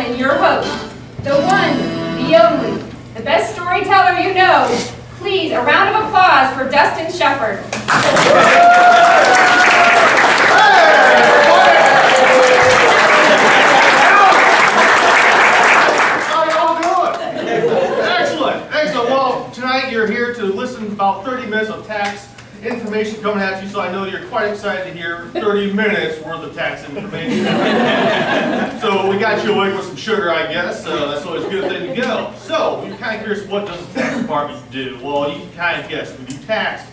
Franklin, your host, the one, the only, the best storyteller you know. Please, a round of applause for Dustin Shepard. How y'all doing? Excellent, excellent. Well, tonight you're here to listen to about 30 minutes of tax information coming at you, so I know you're quite excited to hear 30 minutes worth of tax information. So we got you awake with some sugar, I guess. That's always a good thing to go. So you're kind of curious, what does the tax department do? Well, you can kind of guess. We do taxes.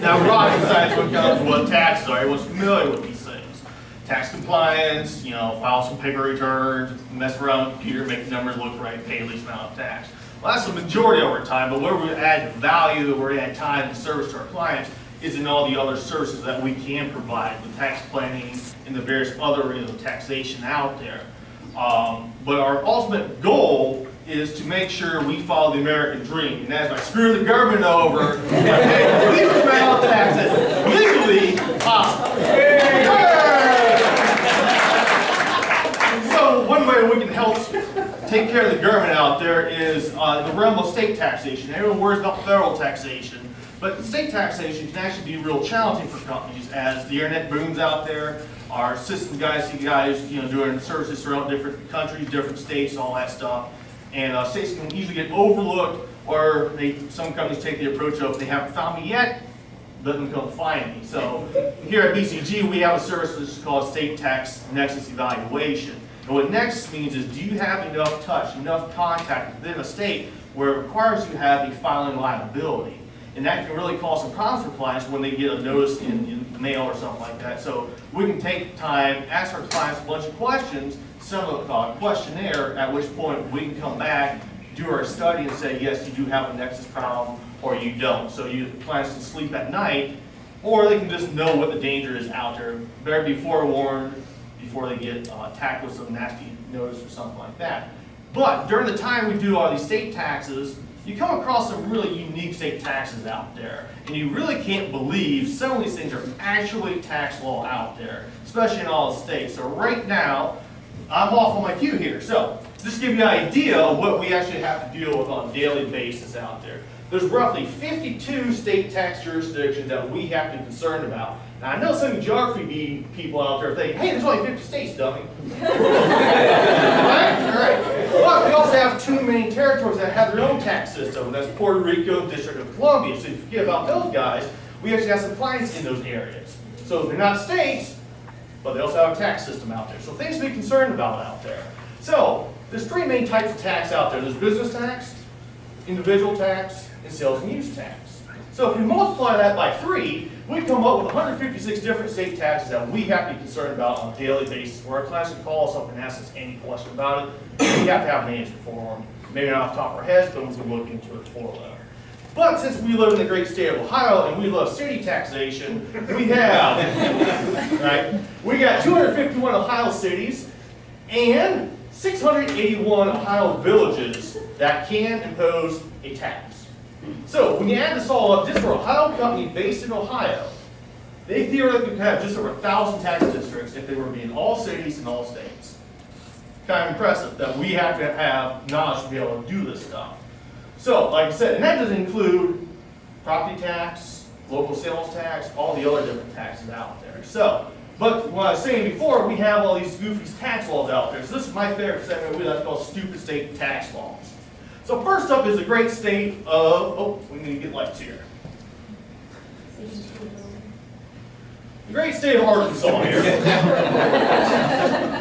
Now, rocket science when it comes to what taxes are. Everyone's familiar with these things. Tax compliance, file some paper returns, mess around with the computer, make the numbers look right, pay the least amount of tax. Well, that's the majority of our time, but where we add value, where we add time and service to our clients, is in all the other services that we can provide, the tax planning and the various other taxation out there. But our ultimate goal is to make sure we follow the American dream, and that's by screwing the government over and paying the least amount of taxes legally possible. So one way we can help take care of the government out there is the realm of state taxation. Everyone worries about federal taxation. But state taxation can actually be real challenging for companies as the internet booms out there. Our system guys see guys doing services throughout different countries, different states, all that stuff. And states can easily get overlooked, or some companies take the approach of, they haven't found me yet, let them come find me. So here at BCG, we have a service that's called State Tax Nexus Evaluation. And what Nexus means is, do you have enough touch, enough contact within a state where it requires you to have a filing liability? And that can really cause some problems for clients when they get a notice in the mail or something like that. So we can take time, ask our clients a bunch of questions, send them a questionnaire, at which point we can come back, do our study, and say, yes, you do have a nexus problem, or you don't. So clients can sleep at night, or they can just know what the danger is out there. Better be forewarned before they get tackled with some nasty notice or something like that. But during the time we do all these state taxes, you come across some really unique state taxes out there, and you really can't believe some of these things are actually tax law out there, especially in all the states. So right now, I'm off on my cue here. So just to give you an idea of what we actually have to deal with on a daily basis out there. There's roughly 52 state tax jurisdictions that we have to be concerned about. Now I know some geography people out there think, hey, there's only 50 states, dummy. Right? But we also have two main territories that have their own tax system, and that's Puerto Rico, District of Columbia. So if you forget about those guys, we actually have some clients in those areas. So they're not states, but they also have a tax system out there. So things to be concerned about out there. So there's three main types of tax out there. There's business tax, individual tax, and sales and use tax. So if we multiply that by 3, we come up with 156 different state taxes that we have to be concerned about on a daily basis, where our clients can call us up and ask us any question about it. We have to have an answer for them. Maybe not off the top of our heads, but we can look into it for them. But since we live in the great state of Ohio and we love city taxation, we have, we got 251 Ohio cities and 681 Ohio villages that can impose a tax. So when you add this all up, just for a Ohio company based in Ohio, they theoretically could have just over 1,000 tax districts if they were to be in all cities and all states. Kind of impressive that we have to have knowledge to be able to do this stuff. So, like I said, and that doesn't include property tax, local sales tax, all the other different taxes out there. So, but what I was saying before, we have all these goofy tax laws out there. So this is my favorite segment we like to call stupid state tax laws. So first up is the great state of, we need to get lights here. The great state of Arkansas here.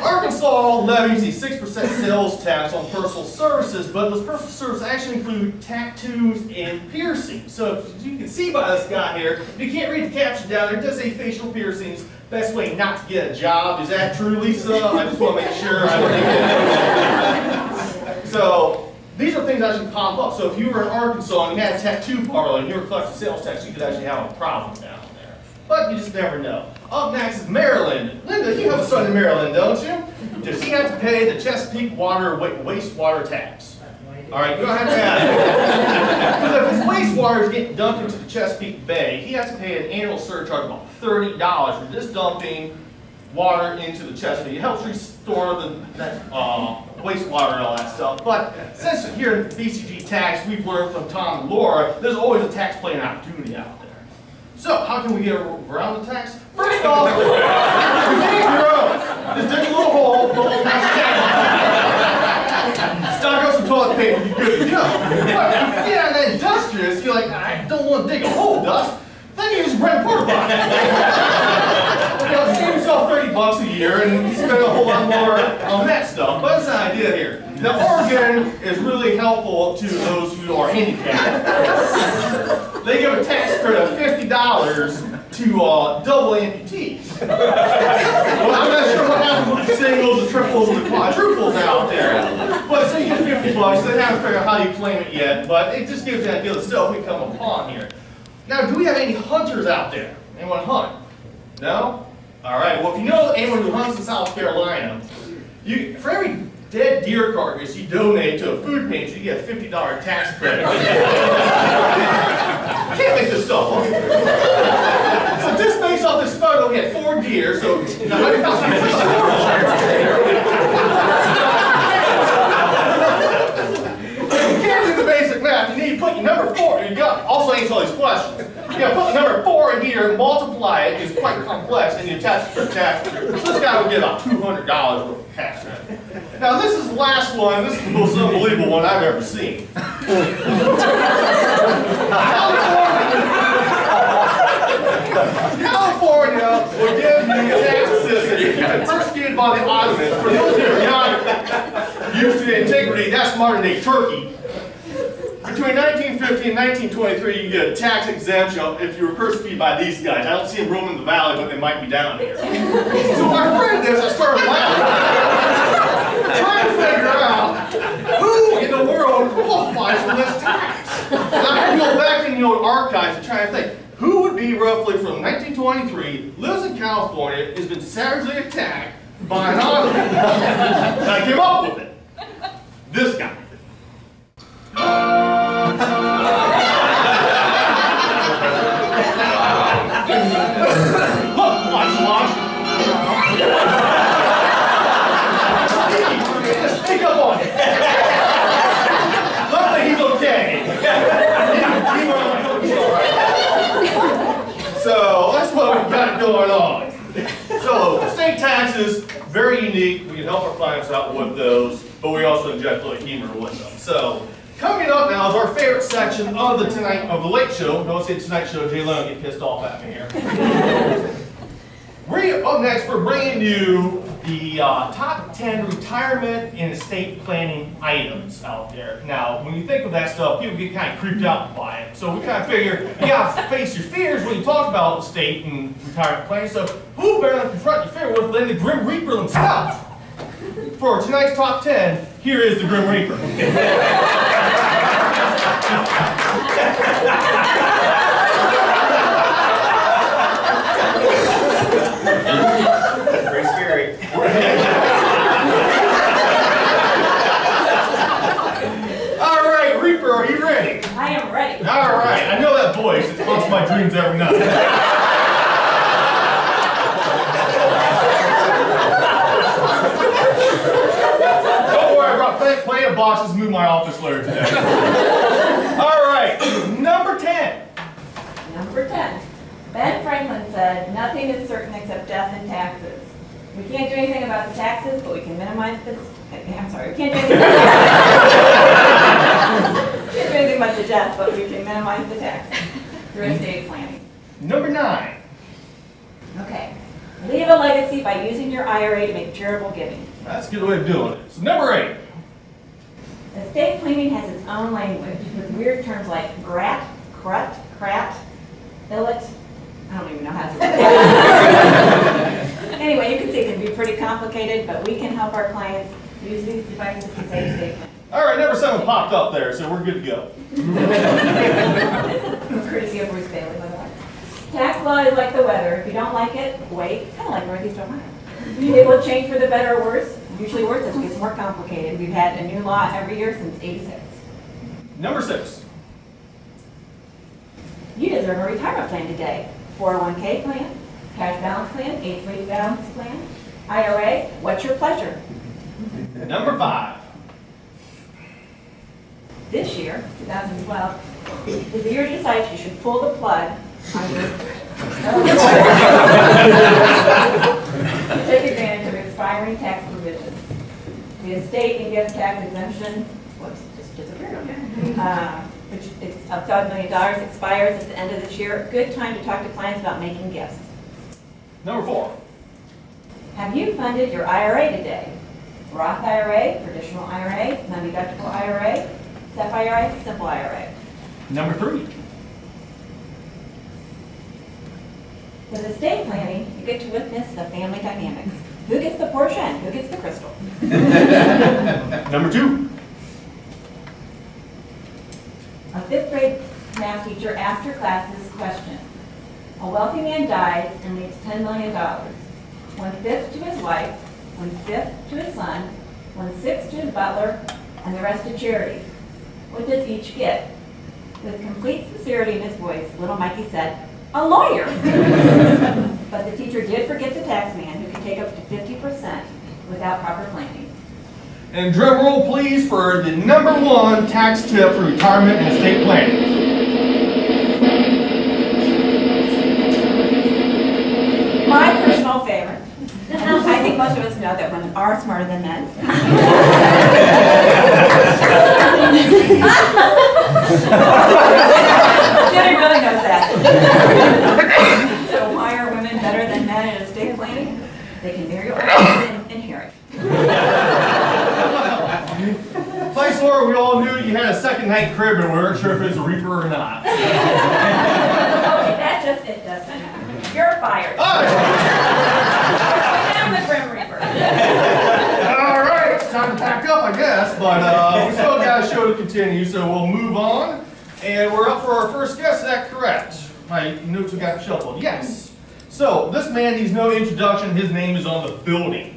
Arkansas levies a 6% sales tax on personal services, but those personal services actually include tattoos and piercings. So as you can see by this guy here, if you can't read the caption down there, it does say facial piercings. Best way not to get a job. Is that true, Lisa? I just want to make sure. So these are things that actually pop up. So if you were in Arkansas and you had a tattoo parlor and you were collecting sales tax, you could actually have a problem down there. But you just never know. Up next is Maryland. Linda, you have a son in Maryland, don't you? Does he have to pay the Chesapeake water wastewater tax? All right, you don't have to ask. Because if his wastewater is getting dumped into the Chesapeake Bay, he has to pay an annual surcharge of about $30 for just dumping water into the Chesapeake. It helps restore the wastewater and all that stuff. But since here in BCG Tax, we've learned from Tom and Laura, there's always a tax planning opportunity out there. So how can we get around the tax? First off, you dig your own. Just dig a little hole, put a little stock up some toilet paper, you're good to go. But if you're that industrious, you're like, I don't want to dig a hole, Dust. Then you just rent a porta potty. Save yourself $30 a year and spend a whole lot more on that stuff. But that's the idea here. Now, Oregon is really helpful to those who are handicapped. They give a tax credit of $50 to double amputees. Well, I'm not sure what happens with the singles, the triples, and the quadruples out there. But so you get $50, they haven't figured out how you claim it yet, but it just gives you an idea of the stuff we come upon here. Now, do we have any hunters out there? Anyone hunt? No? All right, well, if you know anyone who hunts in South Carolina, for every dead deer carcass you donate to a food pantry, you get a $50 tax credit. You can't make this stuff up. So just based off this photo, we had 4 deer, so now how do you can't do the basic math. You need to put your number 4, and you got also answer all these questions. You got to put the number 4 in here, multiply it, it's quite complex, and you attach it to the tax credit. So this guy would get about $200 worth of tax credit. Now this is the last one, this is the most unbelievable one I've ever seen. California will give you tax assistance if you've been persecuted by the Ottomans. For those who are young, used to integrity, that's modern day Turkey. Between 1950 and 1923, you get a tax exemption if you were persecuted by these guys. I don't see them roaming the valley, but they might be down here. So when I read this, I started laughing, trying to figure out who in the world qualifies for this tax. And I had to go back in the old archives and try to think, who would be roughly from 1923, lives in California, has been savagely attacked by an Ottoman? And I came up with it. This guy. Look, watch. Just stick up on it. Luckily, he's okay. So that's what we've got going on. So state taxes, very unique. We can help our clients out with those, but we also inject a little humor with them. So coming up now is our favorite section of the the Late Show. Don't say Tonight Show. Jay Leno get pissed off at me here. Up next, we're bringing you the top 10 retirement and estate planning items out there. Now, when you think of that stuff, people get kind of creeped out by it. So we kind of figure you got to face your fears when you talk about estate and retirement planning. So who better than confront your fear with than the Grim Reaper himself? For tonight's top 10, here is the Grim Reaper. Very scary. All right, Reaper, are you ready? I am ready. All right, I know that voice. It haunts my dreams every night. Don't worry, I brought plenty of boxes to move my office later today. All right, number 10. Number 10. Ben Franklin said, "Nothing is certain except death and taxes." We can't do anything about the taxes, but we can minimize the... I'm sorry, we can't do anything about the death, but we can minimize the taxes through estate planning. Number 9. Okay. Leave a legacy by using your IRA to make charitable giving. That's a good way of doing it. So number 8. Estate planning has its own language with weird terms like grat, crut, crat, illit. I don't even know how to say that. Anyway, you can see it can be pretty complicated, but we can help our clients use these devices to save estate planning. All right, number 7 popped up there, so we're good to go. Courtesy of Bruce Bailey, by the way. Tax law is like the weather. If you don't like it, wait. Kind of like Northeast Ohio. It will change for the better or worse. Usually worse as it gets more complicated. We've had a new law every year since '86. Number 6. You deserve a retirement plan today. 401k plan, cash balance plan, 8-week balance plan, IRA, what's your pleasure? Number 5. This year, 2012, is the year to decide if you should pull the plug on your to take advantage of expiring tax provisions. The estate and gift tax exemption, whoops, just disappeared, which is of $5 million, expires at the end of this year. Good time to talk to clients about making gifts. Number 4. Have you funded your IRA today? Roth IRA, traditional IRA, non-deductible IRA, SEP IRA, simple IRA. Number 3. With estate planning, you get to witness the family dynamics. Who gets the Porsche and who gets the crystal? Number 2. A 5th grade math teacher after classes question. A wealthy man dies and leaves $10 million. 1/5 to his wife, 1/5 to his son, 1/6 to his butler, and the rest to charity. What does each get? With complete sincerity in his voice, little Mikey said, "A lawyer." But the teacher did forget the tax man who could take up to 50% without proper planning. And drum roll please for the number 1 tax tip for retirement and estate planning. My personal favorite. I think most of us know that women are smarter than men. Jenny really knows that. So why are women better than men in estate planning? They can marry or inherit. Thanks, Laura. We all knew you had a second-hand crib and we weren't sure if it was a Reaper or not. Okay, that's just it, Dustin. You're fired. I'm the Grim Reaper. All right, it's time to pack up, I guess, but we still got a show to continue, so we'll move on. And we're up for our first guest, is that correct? My notes have got shuffled. Yes. So, this man needs no introduction, his name is on the building.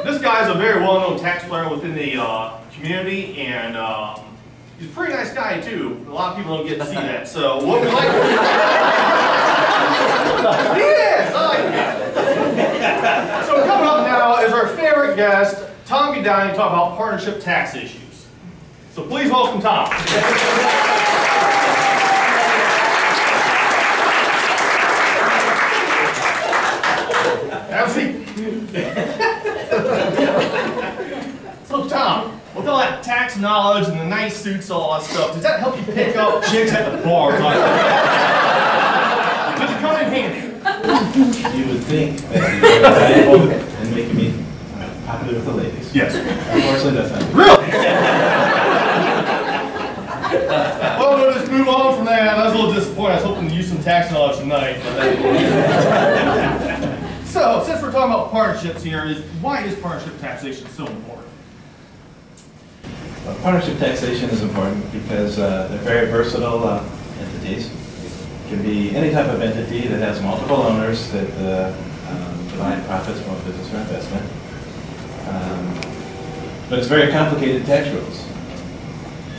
This guy is a very well-known tax planner within the community, and he's a pretty nice guy too. A lot of people don't get to see that. So what we like he is! I like him. So coming up now is our favorite guest, Tom Guadagni, to talk about partnership tax issues. So please welcome Tom. Have a seat. So Tom, with all that tax knowledge and the nice suits and all that stuff, does that help you pick up chicks at the bar? Does it come in handy? You would think that you would be valuable in making me popular with the ladies. Yes. Unfortunately, that's not true. Really? Well, we'll just move on from that. I was a little disappointed. I was hoping to use some tax knowledge tonight. So, since we're talking about partnerships here, why is partnership taxation so important? Well, partnership taxation is important because they're very versatile entities. It can be any type of entity that has multiple owners that divide profits from a business or investment. But it's very complicated tax rules.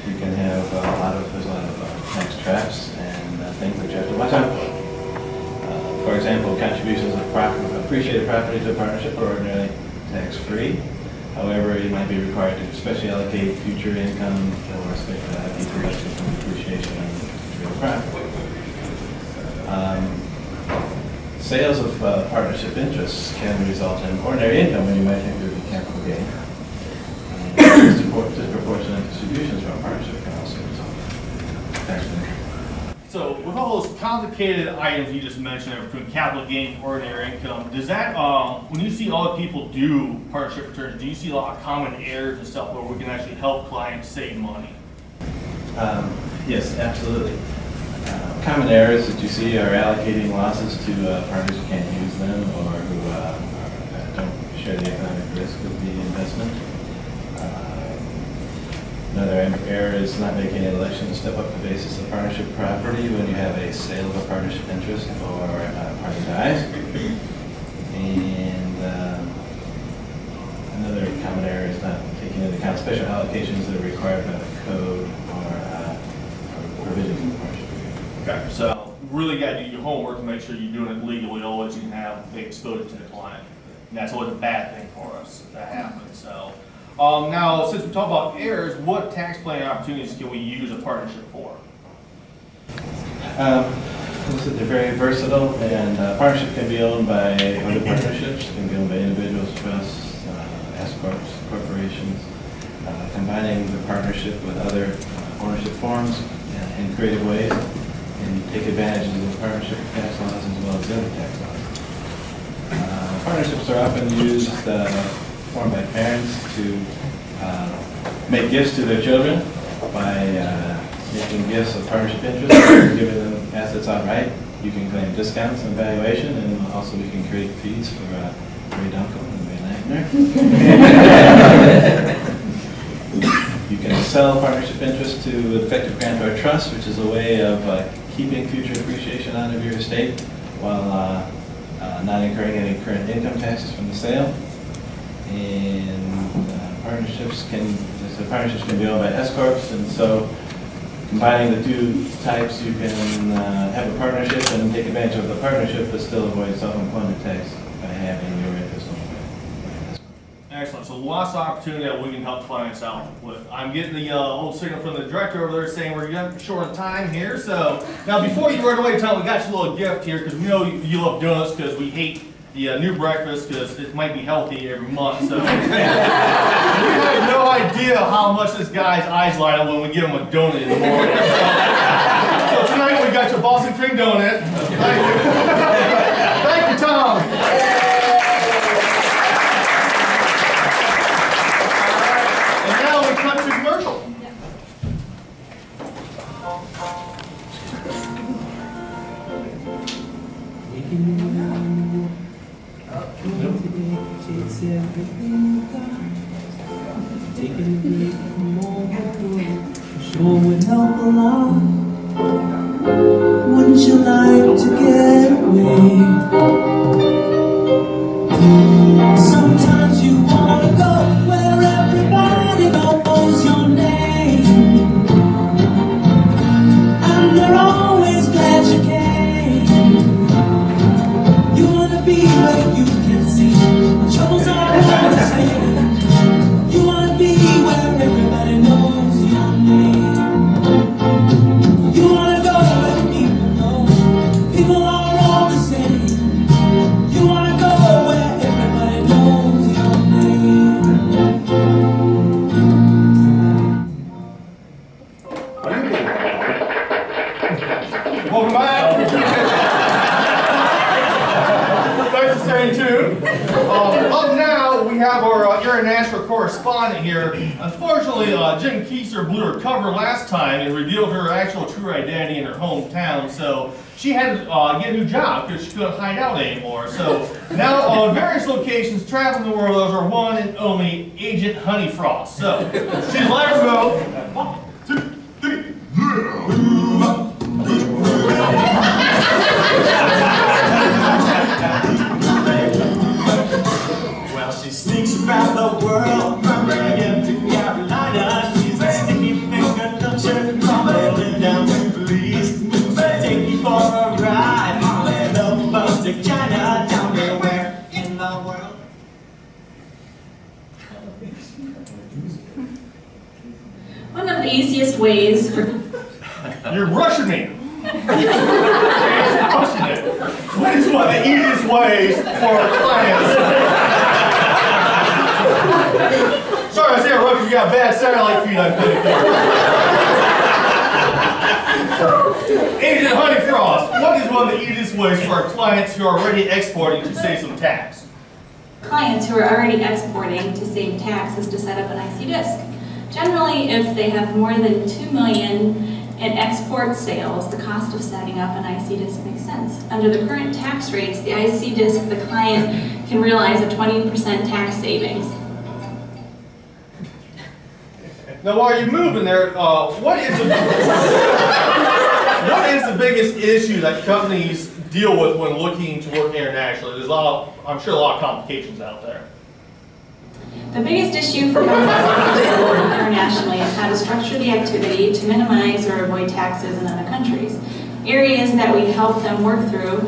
You can have there's a lot of tax traps and things that you have to watch out for. For example, contributions of appreciated property to a partnership are ordinarily tax-free. However, you might be required to specially allocate future income or keep deduction from depreciation on real property. Sales of partnership interests can result in ordinary income when you might think there would be capital gain. Disproportionate distributions from a partnership can also result in tax benefit. So, with all those complicated items you just mentioned there between capital gain and ordinary income, does that, when you see other people do partnership returns, do you see a lot of common errors and stuff where we can actually help clients save money? Yes, absolutely. Common errors that you see are allocating losses to partners who can't use them or who don't share the economic risk of the investment. Another error is not making an election to step up the basis of partnership property when you have a sale of a partnership interest or a party dies. And another common error is not taking into account special allocations that are required by the code or provisions of the partnership agreement. Okay, so really really got to do your homework to make sure you're doing it legally, otherwise you can have big exposure to the client. And that's always a bad thing for us if that happens. So, now since we talk about errors, what tax planning opportunities can we use a partnership for? They're very versatile, and partnership can be owned by other partnerships, can be owned by individuals, trusts, S corps, corporations. Combining the partnership with other ownership forms in creative ways, and take advantage of the partnership tax laws as well as the other tax laws. Partnerships are often used, formed by parents to make gifts to their children by making gifts of partnership interest, giving them assets outright. You can claim discounts on valuation, and also we can create fees for Ray Dunkel and Ray Lackner. You can sell partnership interest to an effective grantor trust, which is a way of keeping future appreciation out of your estate while not incurring any current income taxes from the sale. And partnerships can be owned by S corps, and so combining the two types, you can have a partnership and take advantage of the partnership, but still avoid self-employment tax by having your interest owned by S corps. Excellent. So lots of opportunity that we can help clients out with. I'm getting the old signal from the director over there saying we're short on time here. So now before you run away, tell me we got you a little gift here because we know you love donuts because we hate the new breakfast because it might be healthy every month. So we have no idea how much this guy's eyes light up when we give him a donut in the morning. So tonight we got your Boston cream donut. Thank you. Thank you, Tom. Country commercial. Sure would help a lot. Wouldn't you like to get away? Sometimes you wanna go where everybody knows your name, and they're always glad you came. You wanna be where you can see the troubles are all the same. You wanna be where everybody knows your name. You wanna go where people know people are all the same. You wanna go where everybody knows your name. Welcome back. Nice to stay tuned. Up now, we have our international correspondent here. Unfortunately, Jim Keiser blew her cover last time and revealed her actual true identity in her hometown. So she had to get a new job because she couldn't hide out anymore. So now on various locations traveling the world, there's our one and only Agent Honeyfrost. So she's live remote. 1, 2, 3. Well, she sneaks around the world, from Michigan to Carolina. She's a sticky finger toucher, traveling down to Belize. Take you for a ride, and up to China, down there where in the world. One of the easiest ways for... You're rushing me. What is one of the easiest ways for clients? Sorry, I say I wrote you got bad satellite feed I couldn't. Agent Honeyfrost, what is one of the easiest ways for our clients who are already exporting to save some tax? Clients who are already exporting to save tax is to set up an IC disc. Generally, if they have more than $2 million in export sales, the cost of setting up an IC disc makes sense. Under the current tax rates, the IC disc, the client can realize a 20% tax savings. Now, while you're moving there, what is the biggest issue that companies deal with when looking to work internationally? There's I'm sure a lot of complications out there. The biggest issue for companies that work internationally is how to structure the activity to minimize or avoid taxes in other countries. Areas that we help them work through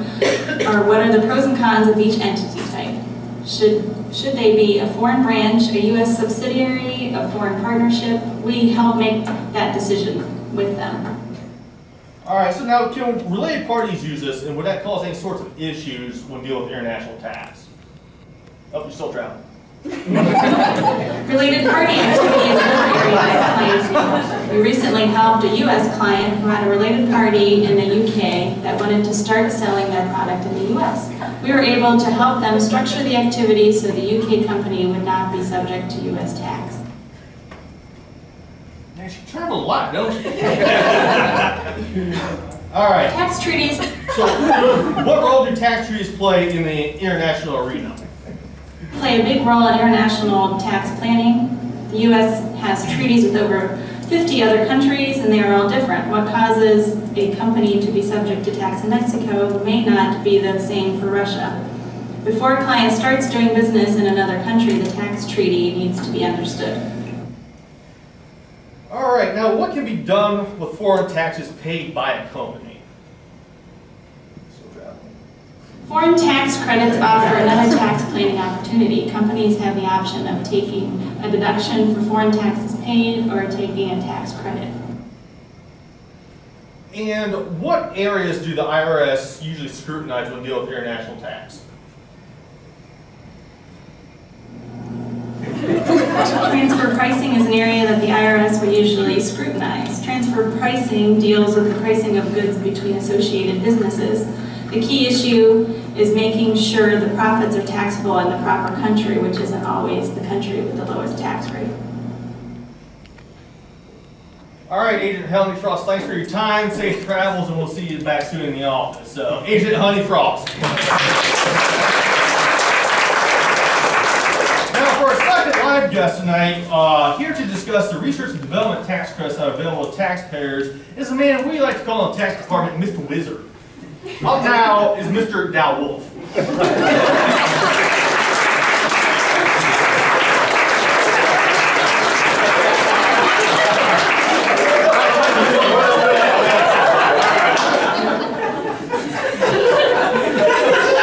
are what are the pros and cons of each entity type. Should they be a foreign branch, a U.S. subsidiary, a foreign partnership? We help make that decision with them. All right, so now can related parties use this, and would that cause any sorts of issues when dealing with international tax? Oh, you're still traveling. Related party activity is another area that clients use. We recently helped a U.S. client who had a related party in the UK that wanted to start selling their product in the U.S. We were able to help them structure the activity so the UK company would not be subject to U.S. tax. Man, you travel a lot, don't you? All right. Tax treaties. So, what role do tax treaties play in the international arena? Play a big role in international tax planning. The U.S. has treaties with over 50 other countries, and they are all different. What causes a company to be subject to tax in Mexico may not be the same for Russia. Before a client starts doing business in another country, the tax treaty needs to be understood. All right, now what can be done with foreign taxes paid by a company? Foreign tax credits offer another tax planning opportunity. Companies have the option of taking a deduction for foreign taxes paid or taking a tax credit. And what areas do the IRS usually scrutinize when dealing with international tax? Transfer pricing is an area that the IRS would usually scrutinize. Transfer pricing deals with the pricing of goods between associated businesses. The key issue is making sure the profits are taxable in the proper country, which isn't always the country with the lowest tax rate. All right, Agent Honey Frost, thanks for your time, safe travels, and we'll see you back soon in the office. So, Agent Honey Frost. Now, for our second live guest tonight, here to discuss the research and development tax credits that are available to taxpayers is a man we like to call in the tax department Mr. Wizard. Up now is Mr. Dow Wolf.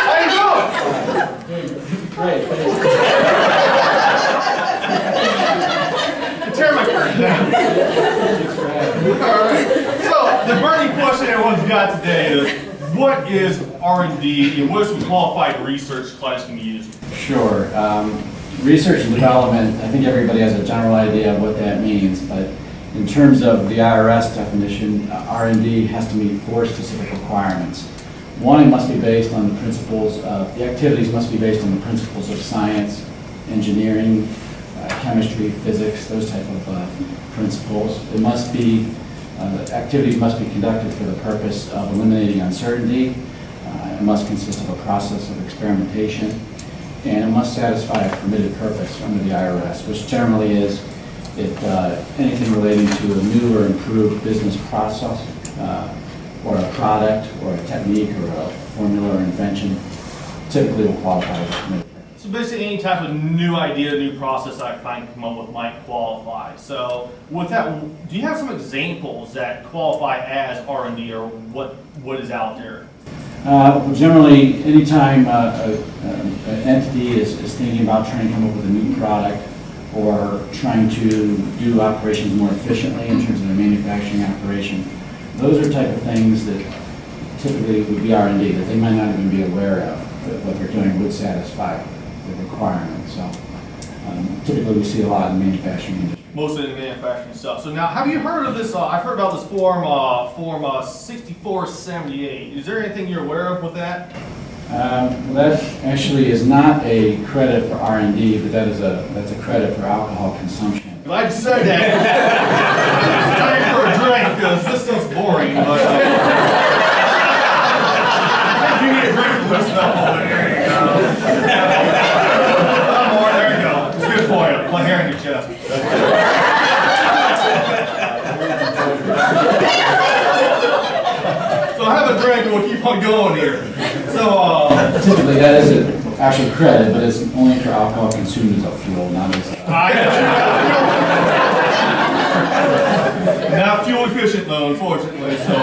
How you doing? Great. Tear my curtain down. All right. So the burning question everyone's got today is, what is R&D and what are some qualified research clients can be used? Sure. Research and development, I think everybody has a general idea of what that means, but in terms of the IRS definition, R&D has to meet 4 specific requirements. One, it must be based on the principles of, the activities must be based on the principles of science, engineering, chemistry, physics, those type of principles. It must be activities must be conducted for the purpose of eliminating uncertainty. It must consist of a process of experimentation, and it must satisfy a permitted purpose under the IRS, which generally is anything relating to a new or improved business process, or a product, or a technique, or a formula or invention, typically will qualify as a permitted purpose. So basically any type of new idea, new process that a client can come up with might qualify. So with that, do you have some examples that qualify as R&D or what is out there? Well, generally, anytime an entity is thinking about trying to come up with a new product or trying to do operations more efficiently in terms of their manufacturing operation, those are type of things that typically would be R&D that they might not even be aware of, that what they're doing would satisfy the requirement. So typically we see a lot in the manufacturing industry. Mostly in the manufacturing stuff. So now, have you heard of this? I've heard about this form 6478. Is there anything you're aware of with that? Well, that actually is not a credit for R&D, but that's a credit for alcohol consumption. Glad you said that. It's time for a drink because this stuff's boring. But I think you need a drink for this stuff. There you go. More. There you go. It's good for you. Put hair in your chest. So have a drink and we'll keep on going here. So typically that is an actual credit, but it's only for alcohol consumed as a fuel, not as not fuel efficient though, unfortunately. So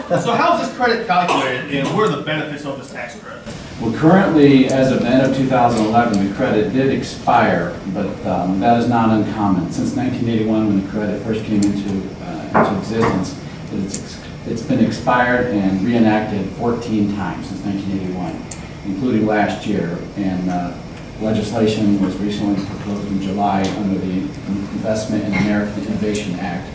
So how is this credit calculated and what are the benefits of this tax credit? Well, currently, as of the end of 2011, the credit did expire, but that is not uncommon. Since 1981, when the credit first came into existence, it's been expired and reenacted 14 times since 1981, including last year. And legislation was recently proposed in July under the Investment in American Innovation Act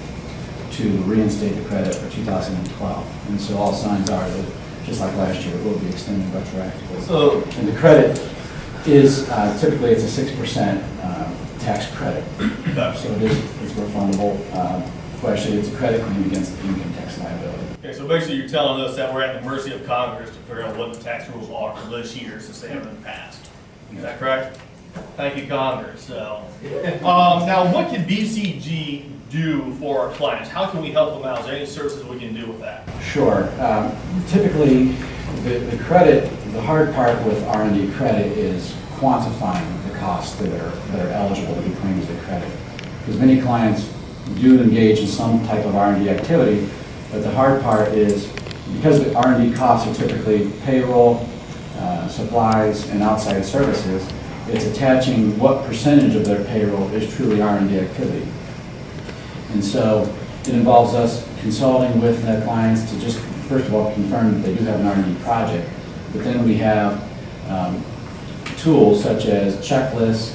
to reinstate the credit for 2012. And so all signs are that, just like last year, it will be extended retroactively. So, and the credit is, typically it's a 6% tax credit. So it's refundable. Actually, it's a credit claim against the income tax liability. okay, so basically you're telling us that we're at the mercy of Congress to figure out what the tax rules are for this year since they haven't been passed. Is that correct? Thank you, Congress. So, now what can BCG do for our clients? How can we help them out? Is there any services we can do with that? Sure. Typically, the credit, the hard part with R&D credit is quantifying the costs that are eligible to be claimed as a credit. Because many clients do engage in some type of R&D activity, but the hard part is because the R&D costs are typically payroll, supplies, and outside services, it's attaching what percentage of their payroll is truly R&D activity. And so it involves us consulting with their clients to just, first of all, confirm that they do have an R&D project, but then we have tools such as checklists,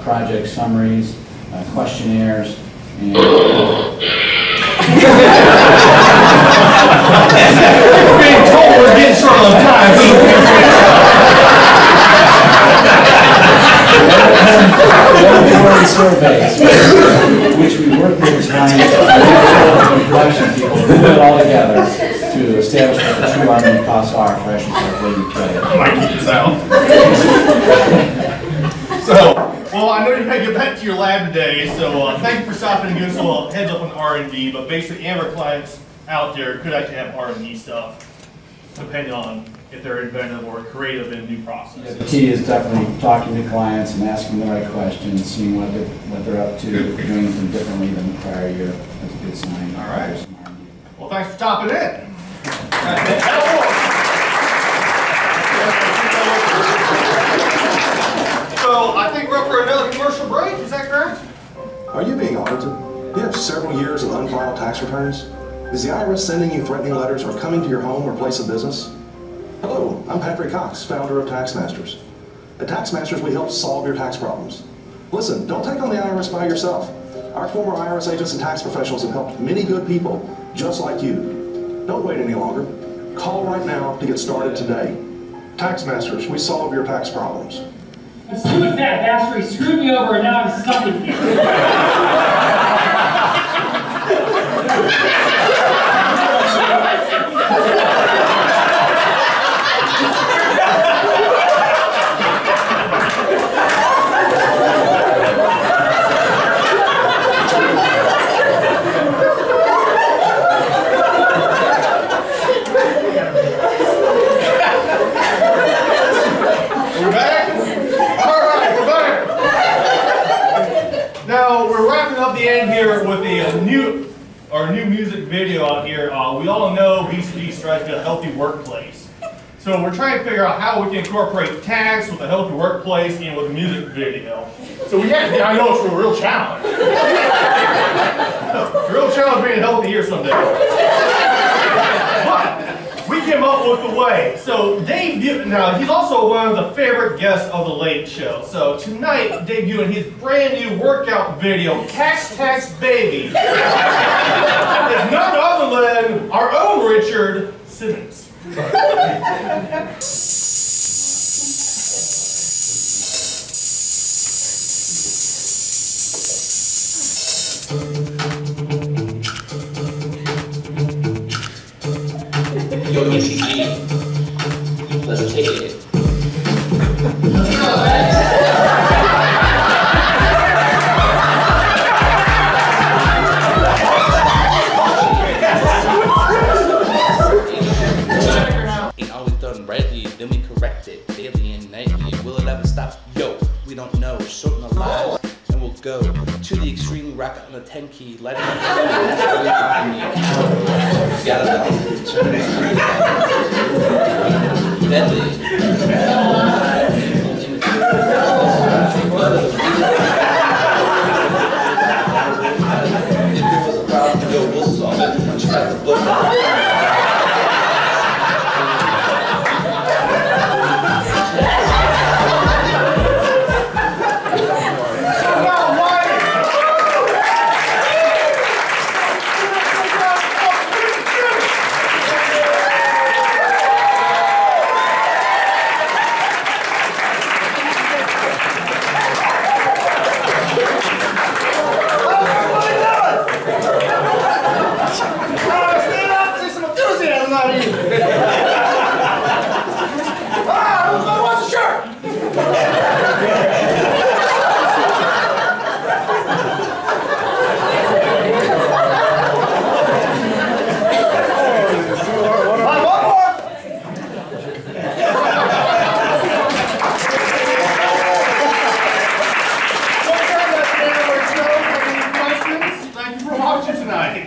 project summaries, questionnaires, and We're being told we're getting short on time. surveys, which we work with clients and production people to put it all together to establish what the true R&D costs are for actually calculating credit. I might keep this out. So, well, I know you had to get back to your lab today, so thank you for stopping and giving us a little heads up on R&D, but basically any of our clients out there could actually have R&D stuff, depending on if they're inventive or creative in new processes. The key is definitely talking to clients and asking the right questions, seeing what they're up to, if they're doing anything differently than the prior year. That's a good sign. All right. Well, thanks for stopping in. So I think we're up for another commercial break, is that correct? Are you being audited? Do you have several years of unfiled tax returns? Is the IRS sending you threatening letters or coming to your home or place of business? Hello, I'm Patrick Cox, founder of TaxMasters. At TaxMasters, we help solve your tax problems. Listen, don't take on the IRS by yourself. Our former IRS agents and tax professionals have helped many good people just like you. Don't wait any longer. Call right now to get started today. TaxMasters, we solve your tax problems. The stupid fat bastard, he screwed me over and now I'm stuck in here. Our new music video out here. We all know BCG strives for a healthy workplace. So we're trying to figure out how we can incorporate tax with a healthy workplace and with a music video. So we have, I know it's a real challenge. A real challenge being healthy here someday. But we came up with the way. So Dave, now he's also one of the favorite guests of the Late Show. So tonight, debuting his brand new workout video, Tax Tax Baby, is none other than our own Richard Simmons. Yo, BCG, let's take it. Ain't always done rightly, then we correct it daily and nightly. Will it ever stop? Yo, we don't know. Shorten the lives, and we'll go to the extreme rocket on the 10 key, lighting up the Got it out. Deadly. If there was a problem, yo, we'll solve it. Just like the book. Thank you for watching tonight.